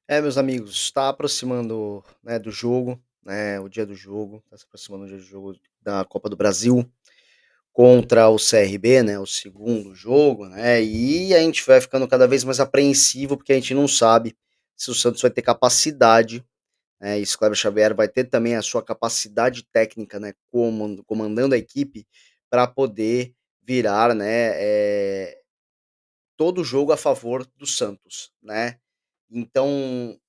Meus amigos, está aproximando, né, do jogo, né, o dia do jogo, está se aproximando o dia do jogo da Copa do Brasil contra o CRB, né, o segundo jogo, né, e a gente vai ficando cada vez mais apreensivo, porque a gente não sabe se o Santos vai ter capacidade, né, e se o Cléber Xavier vai ter também a sua capacidade técnica, né, comandando a equipe para poder virar, né, todo o jogo a favor do Santos, né. Então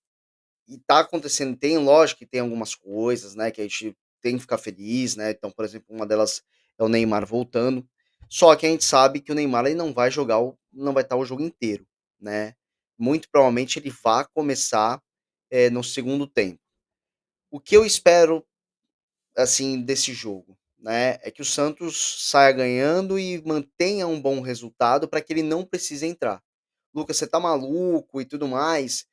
tá acontecendo, tem lógico que tem algumas coisas, né, que a gente tem que ficar feliz, né, então, por exemplo, uma delas é o Neymar voltando, só que a gente sabe que o Neymar ele não vai estar o jogo inteiro, né. Muito provavelmente ele vá começar, no segundo tempo. O que eu espero, assim, desse jogo, né, é que o Santos saia ganhando e mantenha um bom resultado para que ele não precise entrar. "Lucas, você tá maluco e tudo mais",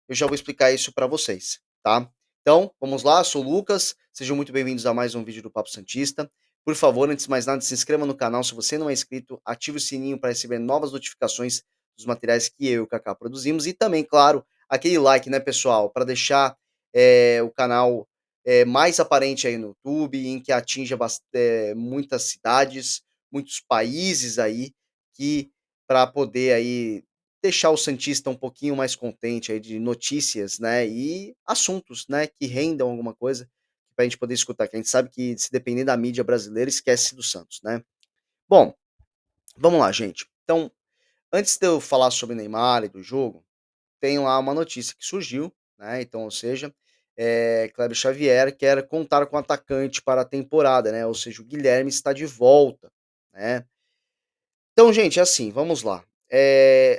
eu já vou explicar isso para vocês, tá. Então, vamos lá, sou o Lucas, sejam muito bem-vindos a mais um vídeo do Papo Santista. Por favor, antes de mais nada, se inscreva no canal se você não é inscrito, ative o sininho para receber novas notificações dos materiais que eu e o Kaká produzimos e também, claro, aquele like, né, pessoal, para deixar, o canal, mais aparente aí no YouTube, em que atinja muitas cidades, muitos países aí, que para poder aí deixar o santista um pouquinho mais contente aí de notícias, né, e assuntos, né, que rendam alguma coisa pra gente poder escutar, que a gente sabe que se depender da mídia brasileira, esquece do Santos, né. Bom, vamos lá, gente. Então, antes de eu falar sobre Neymar e do jogo, tem lá uma notícia que surgiu, né, então, ou seja, Cléber Xavier quer contar com atacante para a temporada, né, ou seja, o Guilherme está de volta, né. Então, gente, é assim, vamos lá.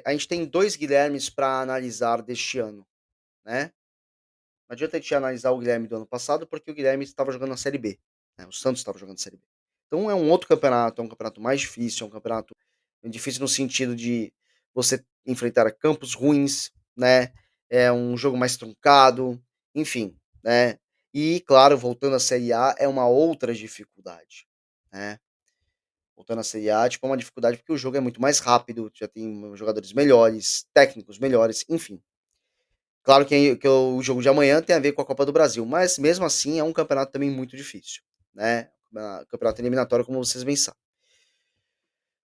A gente tem 2 Guilhermes para analisar deste ano, né. Não adianta a gente analisar o Guilherme do ano passado, porque o Guilherme estava jogando na Série B, né, o Santos estava jogando Série B. Então é um outro campeonato, é um campeonato mais difícil, é um campeonato difícil no sentido de você enfrentar campos ruins, né, é um jogo mais truncado, enfim, né. E claro, voltando à Série A, é uma outra dificuldade, né. Voltando à Série A, tipo, é uma dificuldade porque o jogo é muito mais rápido, já tem jogadores melhores, técnicos melhores, enfim. Claro que o jogo de amanhã tem a ver com a Copa do Brasil, mas mesmo assim é um campeonato também muito difícil, né, campeonato eliminatório como vocês bem sabem.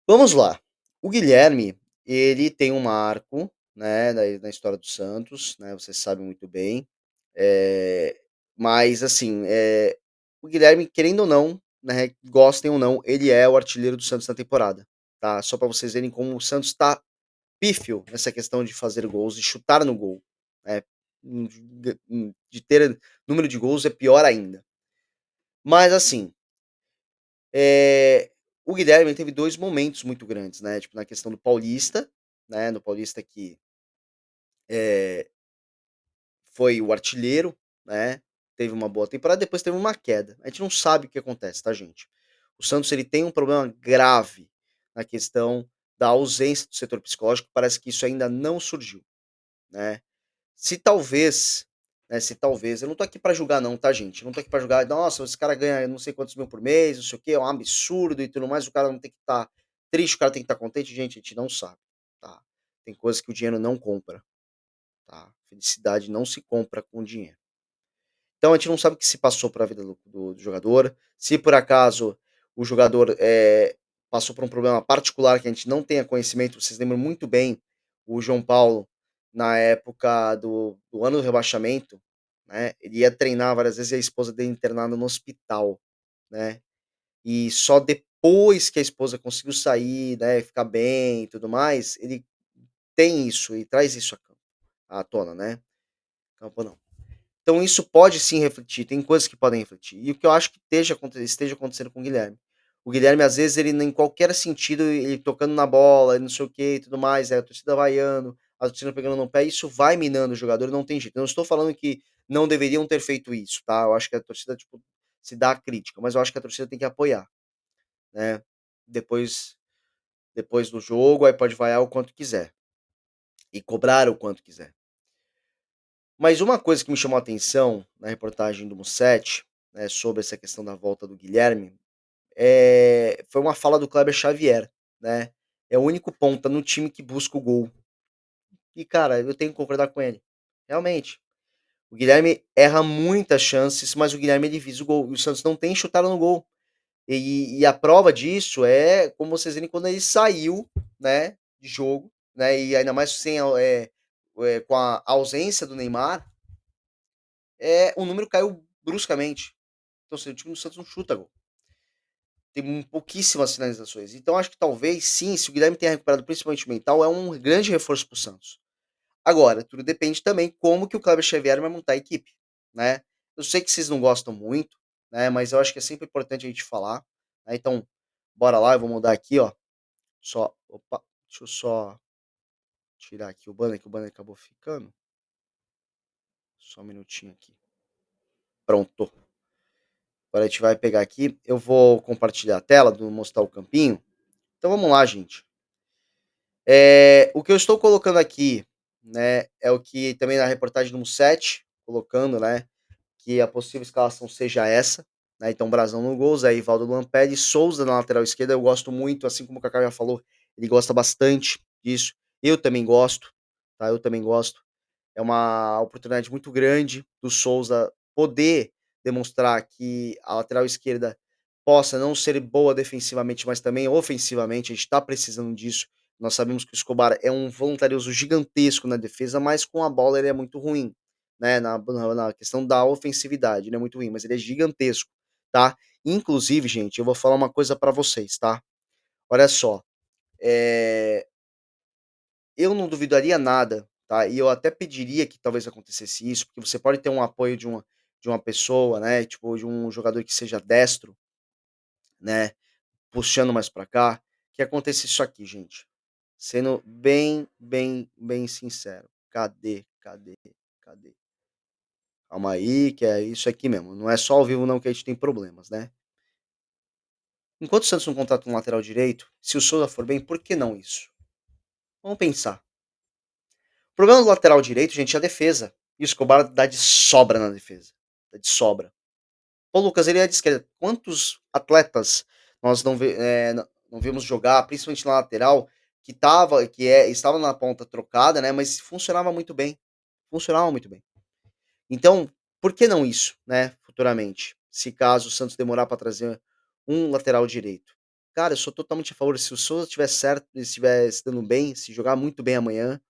Vamos lá, o Guilherme, ele tem um marco, né, na história do Santos, né, vocês sabem muito bem, eh, mas assim, o Guilherme querendo ou não, né, gostem ou não, ele é o artilheiro do Santos na temporada, tá, só pra vocês verem como o Santos tá pífio nessa questão de fazer gols, de chutar no gol, né, de ter número de gols é pior ainda. Mas assim, o Guilherme teve 2 momentos muito grandes, né, tipo na questão do Paulista, né, no Paulista que, eh, foi o artilheiro, né, teve uma boa temporada, depois teve uma queda. A gente não sabe o que acontece, tá, gente. O Santos ele tem um problema grave na questão da ausência do setor psicológico, parece que isso ainda não surgiu, né. Se talvez, né, se talvez eu não tô aqui pra julgar não, tá gente, eu não tô aqui pra julgar: "Nossa, esse cara ganha não sei quantos mil por mês, não sei o quê, é um absurdo e tudo mais, o cara não tem que estar triste, o cara tem que estar contente", gente, a gente não sabe, tá. Tem coisas que o dinheiro não compra, tá. Felicidade não se compra com dinheiro. Então a gente não sabe o que se passou para a vida do jogador, se por acaso o jogador, passou por um problema particular que a gente não tenha conhecimento, vocês lembram muito bem o João Paulo, na época do ano do rebaixamento, né, ele ia treinar várias vezes e a esposa dele internada no hospital, né, e só depois que a esposa conseguiu sair, né, ficar bem e tudo mais, ele tem isso, e traz isso à tona, né. Campo não. Então isso pode sim refletir, tem coisas que podem refletir. E o que eu acho que esteja acontecendo com o Guilherme. O Guilherme, às vezes, ele em qualquer sentido, ele tocando na bola, e não sei o que e tudo mais, a torcida vaiando, a torcida pegando no pé, isso vai minando o jogador, não tem jeito. Eu não estou falando que não deveriam ter feito isso, tá? Eu acho que a torcida, tipo, se dá a crítica, mas eu acho que a torcida tem que apoiar, né? Depois, depois do jogo, aí pode vaiar o quanto quiser e cobrar o quanto quiser. Mas uma coisa que me chamou a atenção na reportagem do Mussetti, né, sobre essa questão da volta do Guilherme, foi uma fala do Kleber Xavier, né. É o único ponta no time que busca o gol. E cara, eu tenho que concordar com ele. realmente. O Guilherme erra muitas chances, mas o Guilherme ele visa o gol, e o Santos não tem chutado no gol. E a prova disso é, como vocês viram, quando ele saiu, né, de jogo, né, e ainda mais sem com a ausência do Neymar, o número caiu bruscamente. Então, assim, o time do Santos não chuta gol. Tem pouquíssimas finalizações. Então, acho que talvez, sim, se o Guilherme tenha recuperado principalmente o mental, é um grande reforço para o Santos. Agora, tudo depende também como que o Kleber Xavier vai montar a equipe, né. Eu sei que vocês não gostam muito, né, mas eu acho que é sempre importante a gente falar, né, então, bora lá, eu vou mudar aqui, ó, deixa eu só tirar aqui o banner, que o banner acabou ficando. Só um minutinho aqui. Pronto. Agora a gente vai pegar aqui, eu vou compartilhar a tela, do mostrar o campinho. Então vamos lá, gente. O que eu estou colocando aqui, né, é o que também na reportagem número 7 colocando, né, que a possível escalação seja essa, né, então Brazão no gol, Zé Rivaldo, Luan Pérez, Souza na lateral esquerda, eu gosto muito, assim como o Kaká já falou, ele gosta bastante disso, eu também gosto, tá, eu também gosto. É uma oportunidade muito grande do Souza poder demonstrar que a lateral esquerda possa não ser boa defensivamente, mas também ofensivamente, a gente está precisando disso. Nós sabemos que o Escobar é um voluntarioso gigantesco na defesa, mas com a bola ele é muito ruim, né? Na questão da ofensividade, ele é muito ruim, mas ele é gigantesco, tá? Inclusive, gente, eu vou falar uma coisa para vocês, tá? Olha só, é, eu não duvidaria nada, tá, e eu até pediria que talvez acontecesse isso, porque você pode ter um apoio de uma pessoa, né, tipo, de um jogador que seja destro, né, puxando mais pra cá, que aconteça isso aqui, gente. Sendo bem, bem, bem sincero. Cadê? Calma aí, que é isso aqui mesmo, não é só ao vivo não que a gente tem problemas, né. Enquanto o Santos não contrata um lateral direito, se o Souza for bem, por que não isso? Vamos pensar. O problema do lateral direito, gente, é a defesa. E o Escobar dá de sobra na defesa. Dá de sobra. Pô, Lucas, ele é de esquerda. Quantos atletas nós não vimos jogar, principalmente na lateral, estava na ponta trocada, né? Mas funcionava muito bem. Funcionava muito bem. Então, por que não isso, né? Futuramente, se caso o Santos demorar para trazer um lateral direito. Cara, eu sou totalmente a favor. Se o Souza estiver certo, estiver se dando bem, se jogar muito bem amanhã,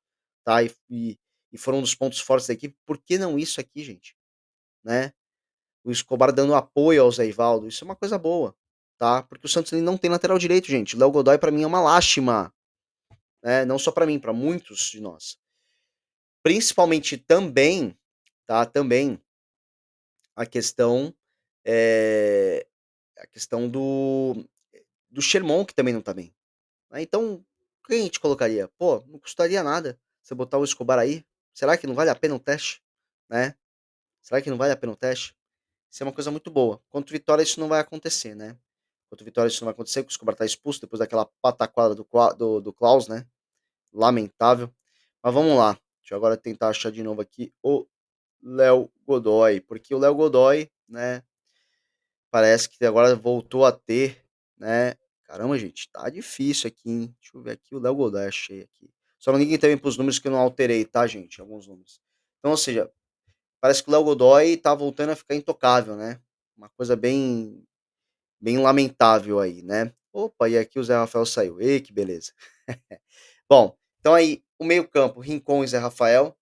tá, e foram um dos pontos fortes da equipe, por que não isso aqui, gente, né? O Escobar dando apoio ao Zé Ivaldo, isso é uma coisa boa, tá? Porque o Santos ele não tem lateral direito, gente. O Léo Godoy pra mim é uma lástima, né? Não só pra mim, pra muitos de nós. Principalmente também, tá? Também a questão eh, a questão do Sherman, que também não tá bem, né? Então, quem a gente colocaria? Pô, não custaria nada você botar o Escobar aí. Será que não vale a pena um teste, né? Será que não vale a pena o teste? Isso é uma coisa muito boa. Contra o Vitória isso não vai acontecer, né. Contra o Vitória isso não vai acontecer, porque o Escobar tá expulso depois daquela pataquada do Klaus, né, lamentável. Mas vamos lá, deixa eu agora tentar achar de novo aqui o Léo Godoy, porque o Léo Godoy, né, parece que agora voltou a ter, né, caramba gente, tá difícil aqui, hein. Deixa eu ver aqui o Léo Godoy, achei aqui. Só não liguem também para os números que eu não alterei, tá gente, alguns números. Então, ou seja, parece que o Léo Godoy tá voltando a ficar intocável, né. Uma coisa bem lamentável aí, né. Opa, e aqui o Zé Rafael saiu. Ê, que beleza. Bom, então aí o meio-campo, Rincon e Zé Rafael.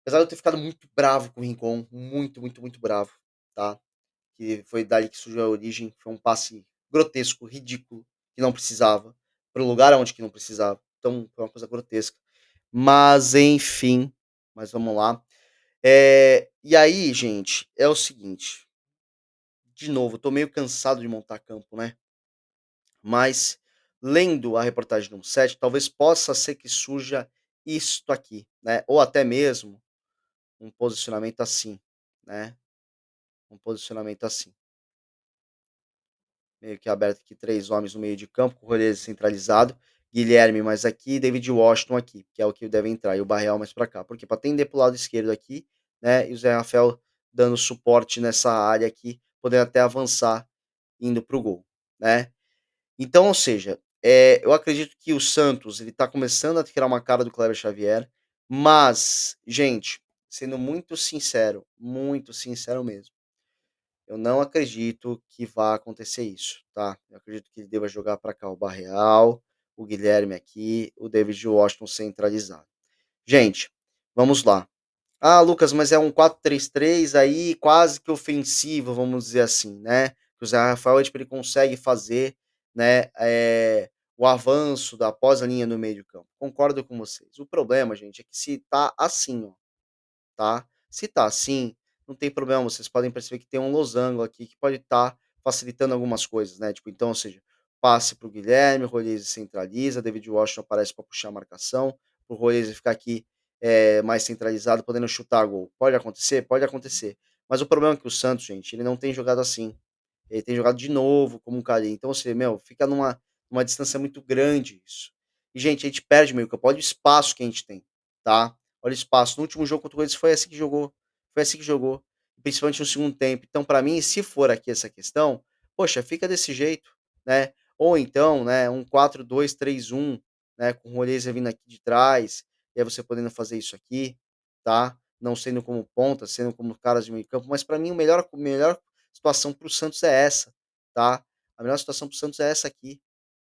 Apesar de eu ter ficado muito bravo com o Rincon, muito, muito, muito bravo, tá. Que foi dali que surgiu a origem, foi um passe grotesco, ridículo, que não precisava, para o lugar aonde que não precisava. Então foi uma coisa grotesca. Mas enfim, mas vamos lá. E aí, gente, é o seguinte, de novo, eu tô meio cansado de montar campo, né, mas lendo a reportagem número 7, talvez possa ser que surja isto aqui, né, ou até mesmo um posicionamento assim, né, um posicionamento assim, meio que aberto aqui, 3 homens no meio de campo, com o Rodrigues centralizado, Guilherme mais aqui, David Washington aqui, que é o que deve entrar, e o Barreal mais para cá, porque para atender para o lado esquerdo aqui, né, e o Zé Rafael dando suporte nessa área aqui, podendo até avançar indo para o gol, né. Então, ou seja, eu acredito que o Santos ele tá começando a criar uma cara do Kleber Xavier, mas, gente, sendo muito sincero mesmo, eu não acredito que vá acontecer isso, tá. Eu acredito que ele deva jogar para cá o Barreal, o Guilherme aqui, o David Washington centralizado. Gente, vamos lá. Ah, Lucas, mas é um 4-3-3 aí quase que ofensivo, vamos dizer assim, né, que o Zé Rafael, tipo, ele consegue fazer, né, o avanço da após a linha no meio de campo. Concordo com vocês. O problema, gente, é que se tá assim, ó, tá? Se tá assim, não tem problema, vocês podem perceber que tem um losango aqui que pode estar facilitando algumas coisas, né, tipo, então, ou seja, passe para o Guilherme, o Rolheiser centraliza, David Washington aparece para puxar a marcação, o Rolheiser ficar aqui, mais centralizado, podendo chutar gol. Pode acontecer? Pode acontecer. Mas o problema é que o Santos, gente, ele não tem jogado assim. Ele tem jogado de novo como um carinho. Então você, meu, fica numa distância muito grande isso. E, gente, a gente perde meio campo. Olha o espaço que a gente tem, tá? Olha o espaço. No último jogo contra o Corinthians foi assim que jogou. Foi assim que jogou. Principalmente no segundo tempo. Então, pra mim, se for aqui essa questão, poxa, fica desse jeito, né? Ou então, né, um 4-2-3-1, né, com o Roleza vindo aqui de trás, e aí você podendo fazer isso aqui, tá? Não sendo como ponta, sendo como caras de meio campo, mas pra mim o melhor situação para o Santos é essa, tá? A melhor situação para o Santos é essa aqui,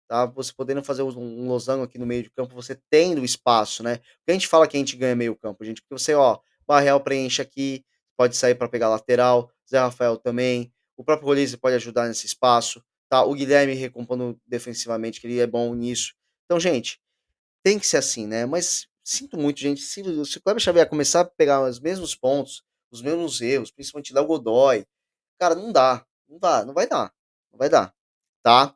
tá? Você podendo fazer um losango aqui no meio de campo, você tendo espaço, né? Porque a gente fala que a gente ganha meio campo, gente, porque você, ó, Barreal preenche aqui, pode sair para pegar lateral, Zé Rafael também, o próprio Rodrigues pode ajudar nesse espaço, tá? O Guilherme recompondo defensivamente, que ele é bom nisso. Então, gente, tem que ser assim, né? Mas sinto muito, gente, se o Kleber Xavier começar a pegar os mesmos pontos, os mesmos erros, principalmente Léo Godoy, cara, não dá, não dá, não vai dar, não vai dar, tá?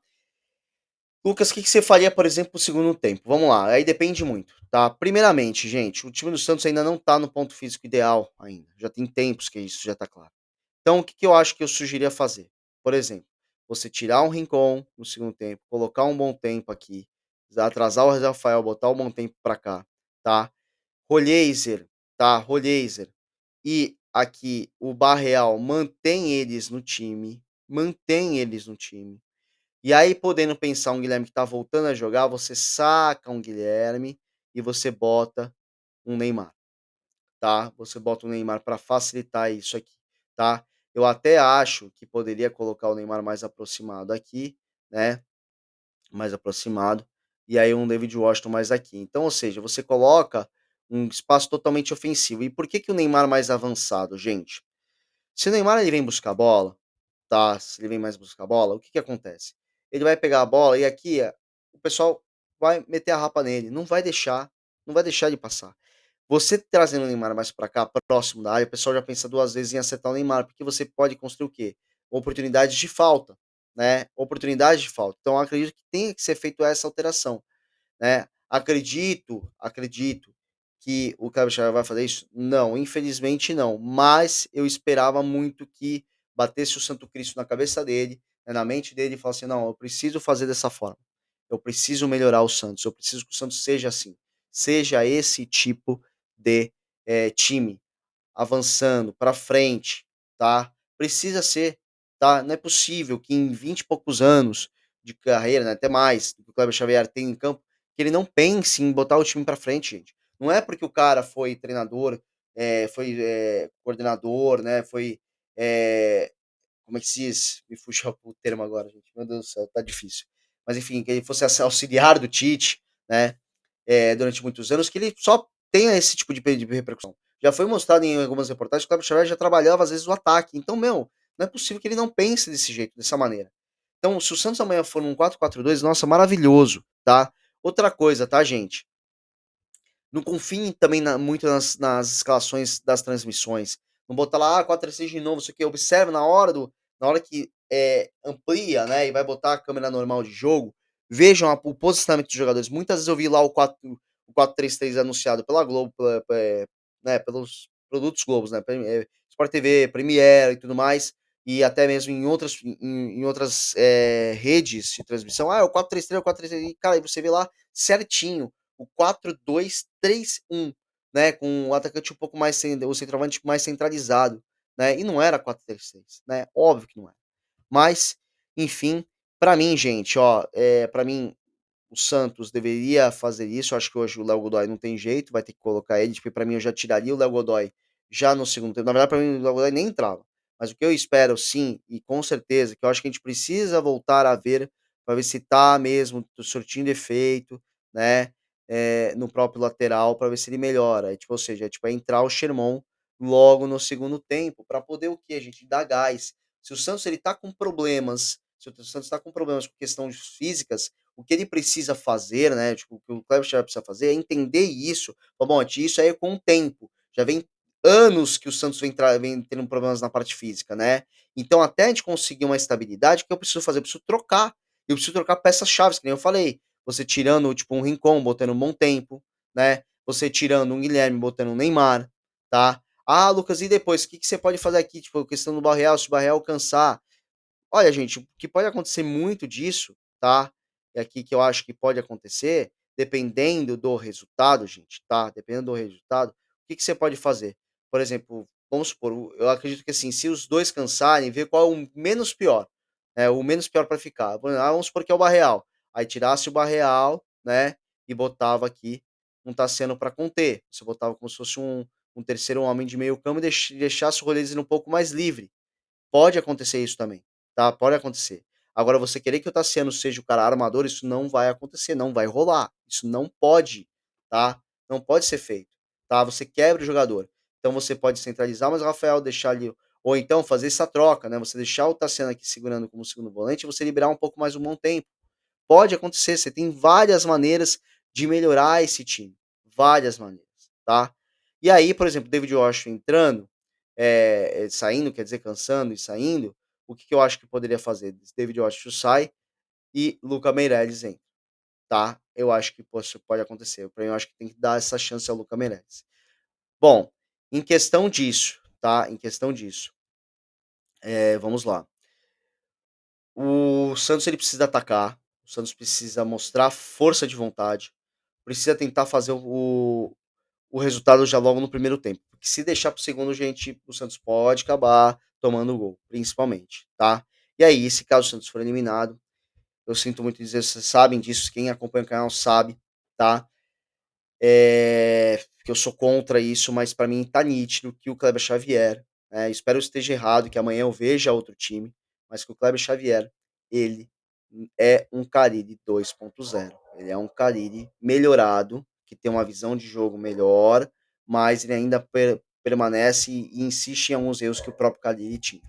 Lucas, o que que você faria, por exemplo, no segundo tempo? Vamos lá, aí depende muito, tá? Primeiramente, gente, o time do Santos ainda não tá no ponto físico ideal ainda. Já tem tempos que isso já tá claro. Então, o que que eu acho que eu sugeriria fazer? Por exemplo, você tirar um Rincon no segundo tempo, colocar um bom tempo aqui, atrasar o Rafael, botar o bom tempo pra cá, tá? Rolheiser, tá? Rolheiser. E aqui o Barreal mantém eles no time. E aí, podendo pensar um Guilherme que tá voltando a jogar, você saca um Guilherme e você bota um Neymar, tá? Você bota o Neymar para facilitar isso aqui, tá? Eu até acho que poderia colocar o Neymar mais aproximado aqui, né? Mais aproximado. E aí um David Washington mais aqui. Então, ou seja, você coloca um espaço totalmente ofensivo. E por que que o Neymar mais avançado, gente? Se o Neymar ele vem buscar a bola, tá, se ele vem mais buscar a bola, o que que acontece? Ele vai pegar a bola e aqui, o pessoal vai meter a rapa nele, não vai deixar ele passar. Você trazendo o Neymar mais pra cá, próximo da área, o pessoal já pensa 2 vezes em acertar o Neymar, porque você pode construir o quê? Oportunidades de falta, né, oportunidades de falta. Então eu acredito que tenha que ser feito essa alteração, né. Acredito que o Cabixaba vai fazer isso? Não, infelizmente não, mas eu esperava muito que batesse o Santo Cristo na cabeça dele, né, na mente dele e falasse: "Não, eu preciso fazer dessa forma, eu preciso melhorar o Santos, eu preciso que o Santos seja assim, seja esse tipo de, time, avançando para frente, tá? Precisa ser, tá? Não é possível que em 20 e poucos anos de carreira, né, até mais, do que o Kleber Xavier tem em campo, que ele não pense em botar o time para frente, gente. Não é porque o cara foi treinador, foi, coordenador, né, foi, como é que se diz? Me fugiu o termo agora, gente. Meu Deus do céu, tá difícil. Mas enfim, que ele fosse auxiliar do Tite, né? Durante muitos anos, que ele só tenha esse tipo de repercussão. Já foi mostrado em algumas reportagens que o Cleber Xavier já trabalhava, às vezes, o ataque. Então, meu, não é possível que ele não pense desse jeito, dessa maneira. Então, se o Santos amanhã for num 4-4-2, nossa, maravilhoso, tá? Outra coisa, tá, gente? Não confiem também muito nas escalações das transmissões. Não botar lá, 4-3-3 de novo, isso aqui. Observe na hora que amplia, né, e vai botar a câmera normal de jogo, vejam o posicionamento dos jogadores. Muitas vezes eu vi lá o 4-3-3 anunciado pela Globo, né, pelos produtos Globos, né, Sport TV, Premiere e tudo mais, e até mesmo em outras redes de transmissão. Ah, é o 4-3-3, é o 4-3-3, e cara, aí você vê lá certinho o 4-2-3-1, né, com o atacante um pouco mais o centroavante mais centralizado, né, e não era 4-3-3, né, óbvio que não era. Mas, enfim, pra mim, gente, ó, pra mim o Santos deveria fazer isso. Eu acho que hoje o Léo Godoy não tem jeito, vai ter que colocar ele, porque pra mim eu já tiraria o Léo Godoy já no segundo tempo. Na verdade, para mim, o Godoy nem entrava. Mas o que eu espero sim, e com certeza, que eu acho que a gente precisa voltar a ver, para ver se tá mesmo surtindo efeito, né, no próprio lateral, para ver se ele melhora. Tipo, ou seja, tipo, é entrar o Sherman logo no segundo tempo, para poder o quê? A gente dar gás. Se o Santos ele tá com problemas, se o Santos tá com problemas com questões físicas, o que ele precisa fazer, né, tipo, o que o Kleber Xavier precisa fazer é entender isso. Bom, isso aí é com o tempo. Já vem anos que o Santos vem tendo problemas na parte física, né? Então, até a gente conseguir uma estabilidade, o que eu preciso fazer? Eu preciso trocar. Eu preciso trocar peças-chave, que nem eu falei. Você tirando, tipo, um Rincon, botando um bom tempo, né? Você tirando um Guilherme, botando um Neymar, tá? Ah, Lucas, e depois? O que você pode fazer aqui? Tipo, questão do Barreal, se o Barreal cansar. Olha, gente, o que pode acontecer muito disso, tá? E aqui que eu acho que pode acontecer, dependendo do resultado, gente, tá? Dependendo do resultado, o que você pode fazer? Por exemplo, vamos supor, eu acredito que assim, se os dois cansarem, ver qual é o menos pior, né? O menos pior para ficar. Vamos supor que é o Barreal. Aí tirasse o Barreal, né? E botava aqui um Tassiano para conter. Você botava como se fosse um terceiro homem de meio campo e deixasse o Rolezes um pouco mais livre. Pode acontecer isso também, tá? Pode acontecer. Agora, você querer que o Tassiano seja o cara armador, isso não vai acontecer, não vai rolar. Isso não pode, tá? Não pode ser feito, tá? Você quebra o jogador. Então você pode centralizar mais o Rafael, deixar ali. Ou então fazer essa troca, né? Você deixar o Tassiano aqui segurando como segundo volante e você liberar um pouco mais o bom tempo. Pode acontecer, você tem várias maneiras de melhorar esse time. Várias maneiras, tá? E aí, por exemplo, David Washington entrando, saindo, quer dizer, cansando e saindo, o que eu acho que poderia fazer? David Washington sai e Luca Meireles entra, tá? Eu acho que pode acontecer. Porém, eu acho que tem que dar essa chance ao Luca Meireles. Bom, em questão disso, tá? Em questão disso, vamos lá. O Santos ele precisa atacar, o Santos precisa mostrar força de vontade, precisa tentar fazer o resultado já logo no primeiro tempo. Porque se deixar para o segundo, gente, o Santos pode acabar tomando o gol, principalmente, tá? E aí, se caso o Santos for eliminado, eu sinto muito dizer, vocês sabem disso, quem acompanha o canal sabe, tá? Que eu sou contra isso, mas para mim tá nítido que o Kleber Xavier, espero que eu esteja errado, que amanhã eu veja outro time, mas que o Kleber Xavier, ele é um Carille 2.0. Ele é um Carille melhorado, que tem uma visão de jogo melhor, mas ele ainda permanece e insiste em alguns erros que o próprio Carille tinha.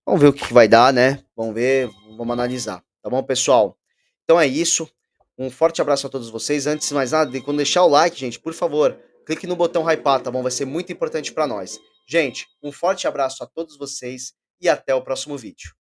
Vamos ver o que vai dar, né? Vamos ver, vamos analisar. Tá bom, pessoal? Então é isso. Um forte abraço a todos vocês. Antes de mais nada, quando deixar o like, gente, por favor, clique no botão hypar, tá bom? Vai ser muito importante para nós. Gente, um forte abraço a todos vocês e até o próximo vídeo.